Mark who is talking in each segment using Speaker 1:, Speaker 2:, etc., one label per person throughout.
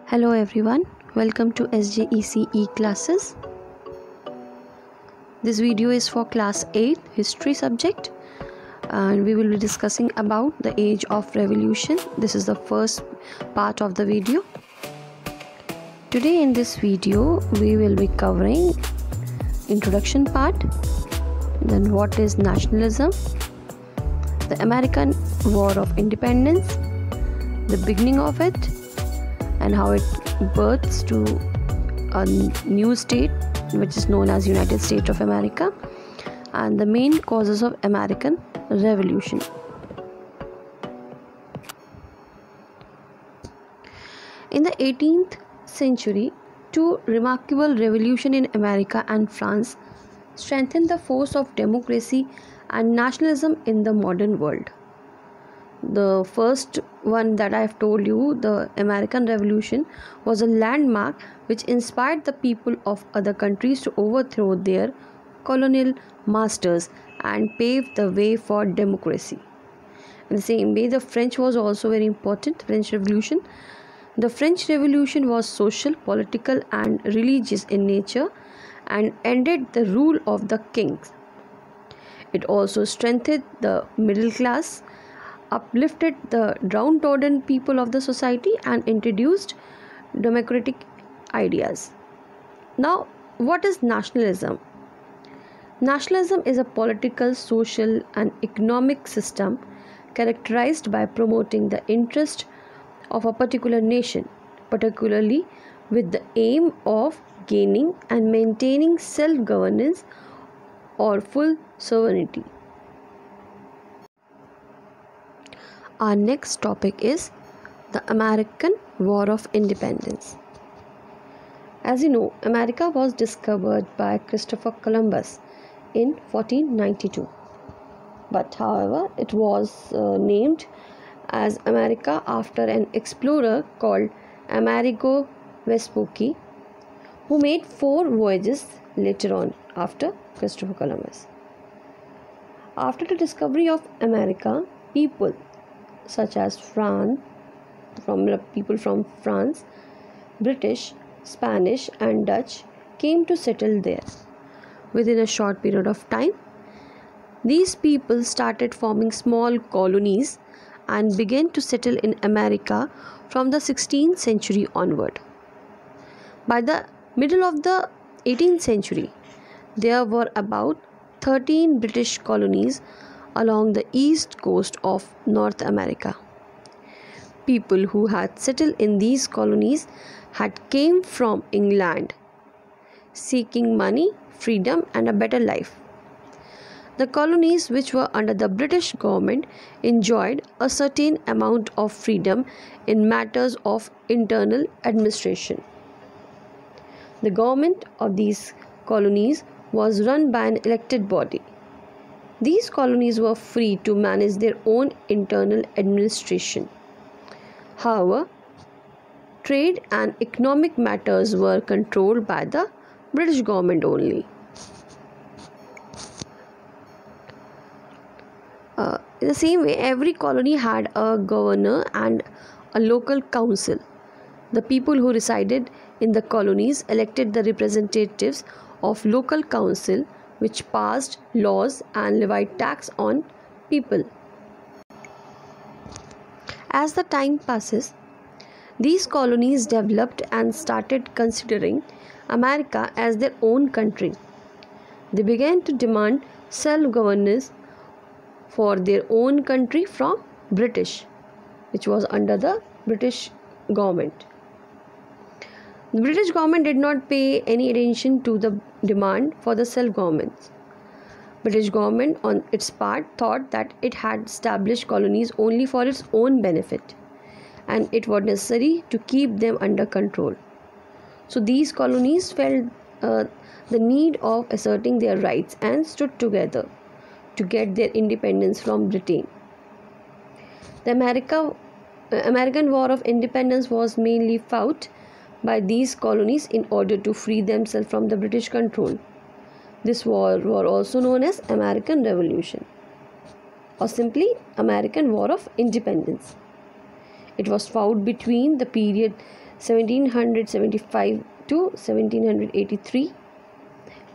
Speaker 1: Hello everyone, welcome to SJECE classes. This video is for class 8 history subject and we will be discussing about the age of revolution. This is the first part of the video. Today in this video we will be covering introduction part, then what is nationalism, the American War of Independence, the beginning of it, and how it births to a new state which is known as United States of America, and the main causes of American Revolution. In the 18th century, two remarkable revolutions in America and France strengthened the force of democracy and nationalism in the modern world. The first one that I have told you, the American Revolution, was a landmark which inspired the people of other countries to overthrow their colonial masters and paved the way for democracy. In the same way, the French was also very important, French Revolution. The French Revolution was social, political and religious in nature and ended the rule of the kings. It also strengthened the middle class, uplifted the downtrodden people of the society and introduced democratic ideas. Now, what is nationalism? Nationalism is a political, social and economic system characterized by promoting the interest of a particular nation, particularly with the aim of gaining and maintaining self-governance or full sovereignty. Our next topic is the American War of Independence. As you know, America was discovered by Christopher Columbus in 1492. But however, it was named as America after an explorer called Amerigo Vespucci, who made 4 voyages later on after Christopher Columbus. After the discovery of America, people such as people from France, British, Spanish and Dutch came to settle there. Within a short period of time, these people started forming small colonies and began to settle in America from the 16th century onward. By the middle of the 18th century, there were about 13 British colonies along the east coast of North America. People who had settled in these colonies had came from England, seeking money, freedom and a better life. The colonies which were under the British government enjoyed a certain amount of freedom in matters of internal administration. The government of these colonies was run by an elected body. These colonies were free to manage their own internal administration. However, trade and economic matters were controlled by the British government only. In the same way, every colony had a governor and a local council. The people who resided in the colonies elected the representatives of local council, which passed laws and levied tax on people. As the time passes, these colonies developed and started considering America as their own country. They began to demand self-governance for their own country from British, which was under the British government. The British government did not pay any attention to the demand for the self-government. British government on its part thought that it had established colonies only for its own benefit and it was necessary to keep them under control. So these colonies felt the need of asserting their rights and stood together to get their independence from Britain. The American War of Independence was mainly fought by these colonies in order to free themselves from the British control. This war was also known as American Revolution or simply American War of Independence. It was fought between the period 1775 to 1783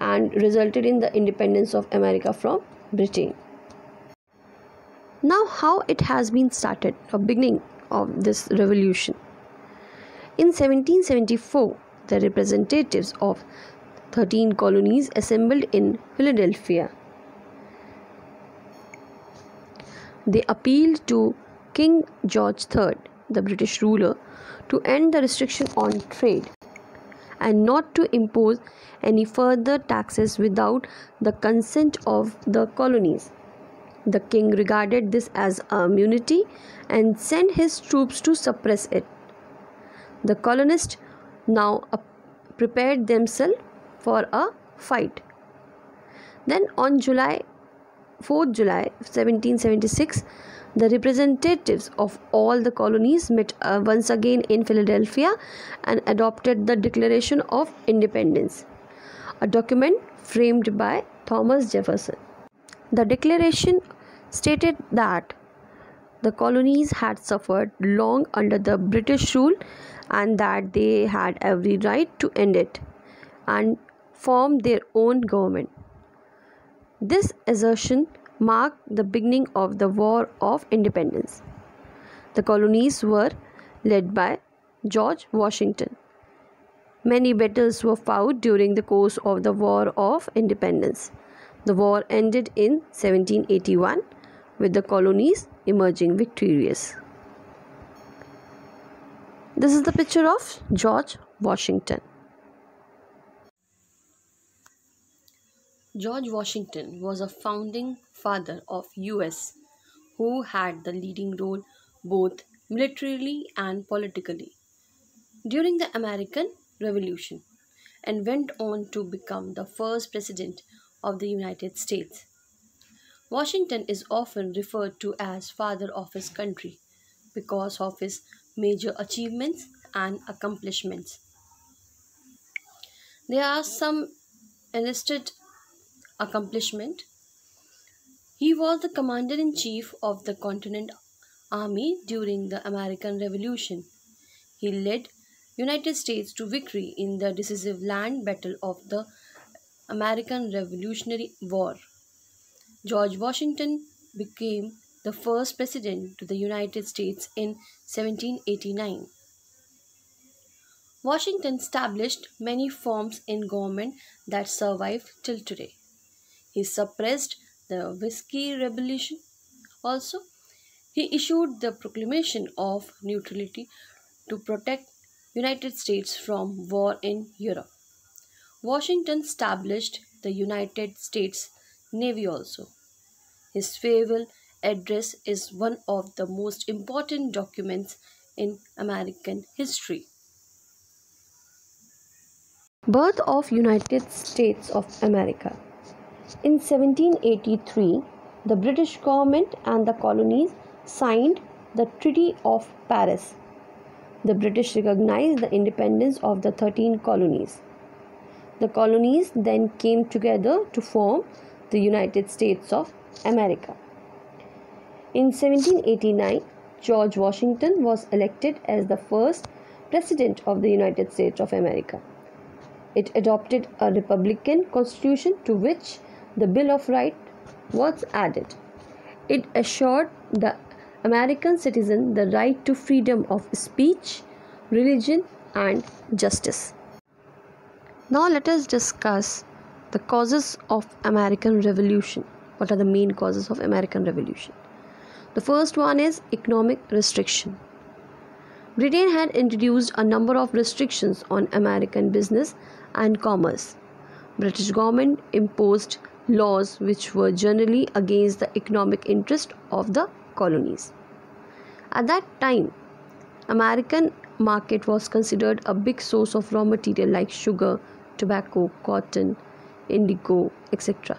Speaker 1: and resulted in the independence of America from Britain. Now, how it has been started, the beginning of this revolution. In 1774, the representatives of 13 colonies assembled in Philadelphia. They appealed to King George III, the British ruler, to end the restriction on trade and not to impose any further taxes without the consent of the colonies. The king regarded this as a immunity and sent his troops to suppress it. The colonists now prepared themselves for a fight. Then on 4th July 1776, the representatives of all the colonies met once again in Philadelphia and adopted the Declaration of Independence, a document framed by Thomas Jefferson. The declaration stated that the colonies had suffered long under the British rule and that they had every right to end it and form their own government. This assertion marked the beginning of the War of Independence. The colonies were led by George Washington. Many battles were fought during the course of the War of Independence. The war ended in 1781 with the colonies emerging victorious. This is the picture of George Washington. George Washington was a founding father of US who had the leading role both militarily and politically during the American Revolution and went on to become the first president of the United States. Washington is often referred to as father of his country because of his major achievements and accomplishments. There are some enlisted accomplishments. He was the commander-in-chief of the Continental Army during the American Revolution. He led United States to victory in the decisive land battle of the American Revolutionary War. George Washington became the first president to the United States in 1789. Washington established many forms in government that survive till today. He suppressed the Viii Rebellion. Also, he issued the Proclamation of Neutrality to protect United States from war in Europe. Washington established the United States Navy also. His farewell address is one of the most important documents in American history. Birth of United States of America. In 1783, the British government and the colonies signed the Treaty of Paris. The British recognized the independence of the 13 colonies. The colonies then came together to form the United States of America. In 1789, George Washington was elected as the first President of the United States of America. It adopted a Republican Constitution to which the Bill of Rights was added. It assured the American citizen the right to freedom of speech, religion, and justice. Now let us discuss the causes of American Revolution. What are the main causes of American Revolution? The first one is economic restriction. Britain had introduced a number of restrictions on American business and commerce. British government imposed laws which were generally against the economic interest of the colonies. At that time, American market was considered a big source of raw material like sugar, tobacco, cotton, indigo, etc.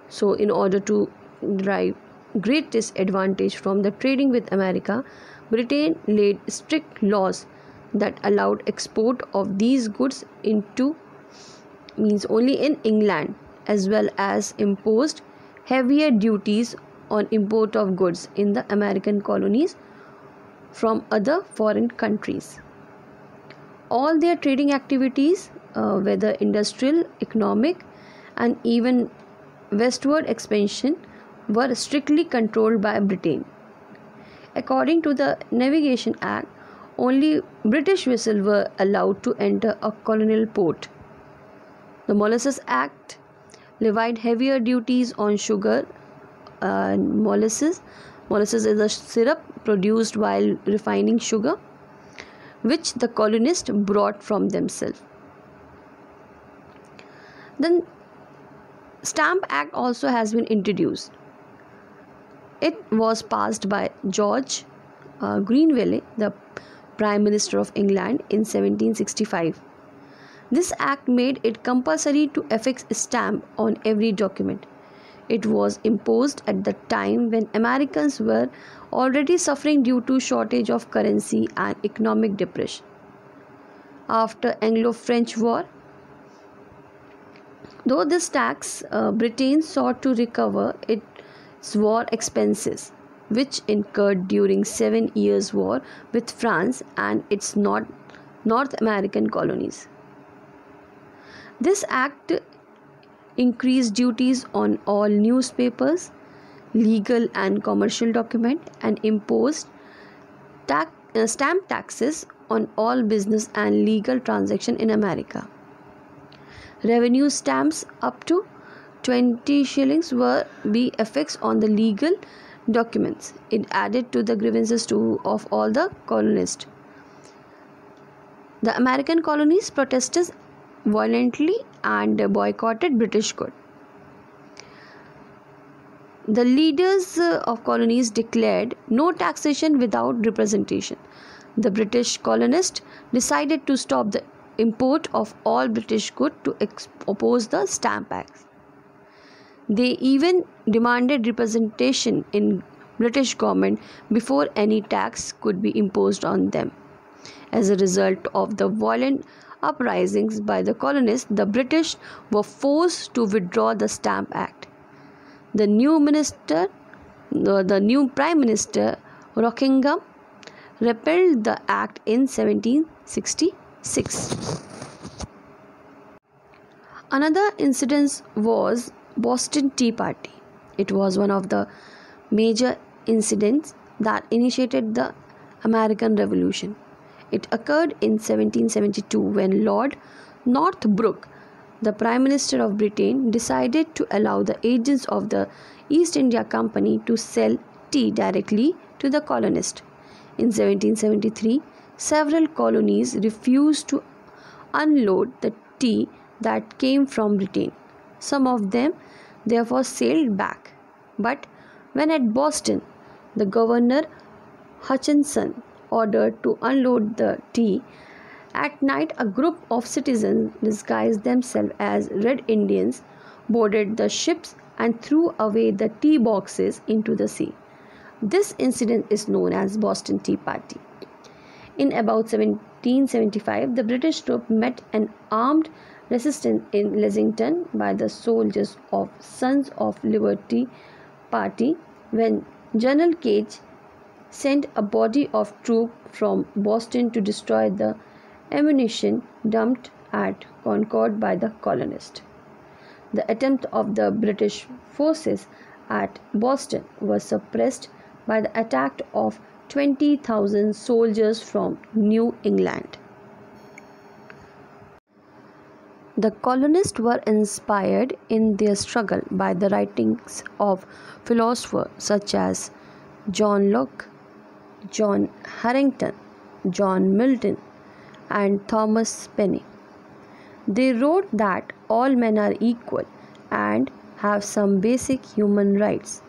Speaker 1: So in order to derive greatest advantage from the trading with America, Britain laid strict laws that allowed export of these goods into only in England, as well as imposed heavier duties on import of goods in the American colonies from other foreign countries. all their trading activities, whether industrial, economic, and even westward expansion, were strictly controlled by Britain. According to the Navigation Act, only British vessels were allowed to enter a colonial port. The Molasses Act levied heavier duties on sugar and molasses. Molasses is a syrup produced while refining sugar, which the colonists brought from themselves. Then Stamp Act also has been introduced. It was passed by George Greenwell, the Prime Minister of England, in 1765. This act made it compulsory to affix a stamp on every document. It was imposed at the time when Americans were already suffering due to shortage of currency and economic depression. After Anglo-French War, though this tax, Britain sought to recover its war expenses, which incurred during 7 Years' War with France and its North American colonies. This act increased duties on all newspapers, legal and commercial documents, and imposed stamp taxes on all business and legal transactions in America. Revenue stamps up to 20 shillings were be affixed on the legal documents. It added to the grievances of all the colonists. The American colonies protested violently and boycotted British goods. The leaders of colonies declared no taxation without representation. The British colonists decided to stop the import of all British goods to oppose the Stamp Act. They even demanded representation in British government before any tax could be imposed on them. As a result of the violent uprisings by the colonists, the British were forced to withdraw the Stamp Act. The new Prime Minister Rockingham repealed the act in 1766. Another incident was Boston Tea Party. It was one of the major incidents that initiated the American Revolution. It occurred in 1772 when Lord Northbrook, the Prime Minister of Britain, decided to allow the agents of the East India Company to sell tea directly to the colonists. In 1773, several colonies refused to unload the tea that came from Britain. Some of them therefore sailed back. But when at Boston, the Governor Hutchinson ordered to unload the tea, at night a group of citizens disguised themselves as Red Indians boarded the ships and threw away the tea boxes into the sea. This incident is known as Boston Tea Party. In about 1775, the British troops met an armed resistance in Lexington by the soldiers of Sons of Liberty Party when General Gage sent a body of troops from Boston to destroy the ammunition dumped at Concord by the colonists. The attempt of the British forces at Boston was suppressed by the attack of 20,000 soldiers from New England. The colonists were inspired in their struggle by the writings of philosophers such as John Locke, John Harrington, John Milton, and Thomas Paine. They wrote that all men are equal and have some basic human rights.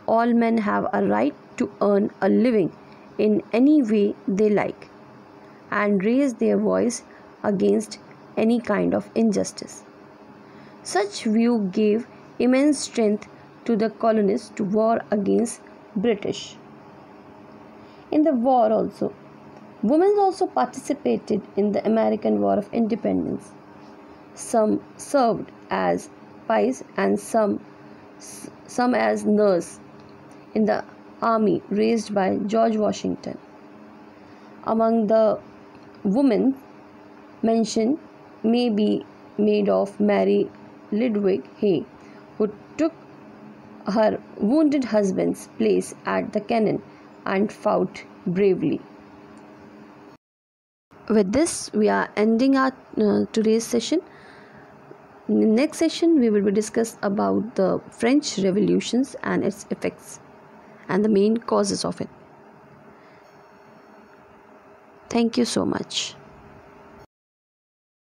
Speaker 1: All men have a right to earn a living in any way they like and raise their voice against any kind of injustice. Such view gave immense strength to the colonists to war against British. In the war also, women also participated in the American War of Independence. Some served as spies and some as nurses in the army raised by George Washington. Among the women mention may be made of Mary Ludwig Hay, who took her wounded husband's place at the cannon and fought bravely. With this, we are ending our today's session. In the next session, we will be discuss about the French Revolutions and its effects and the main causes of it. Thank you so much.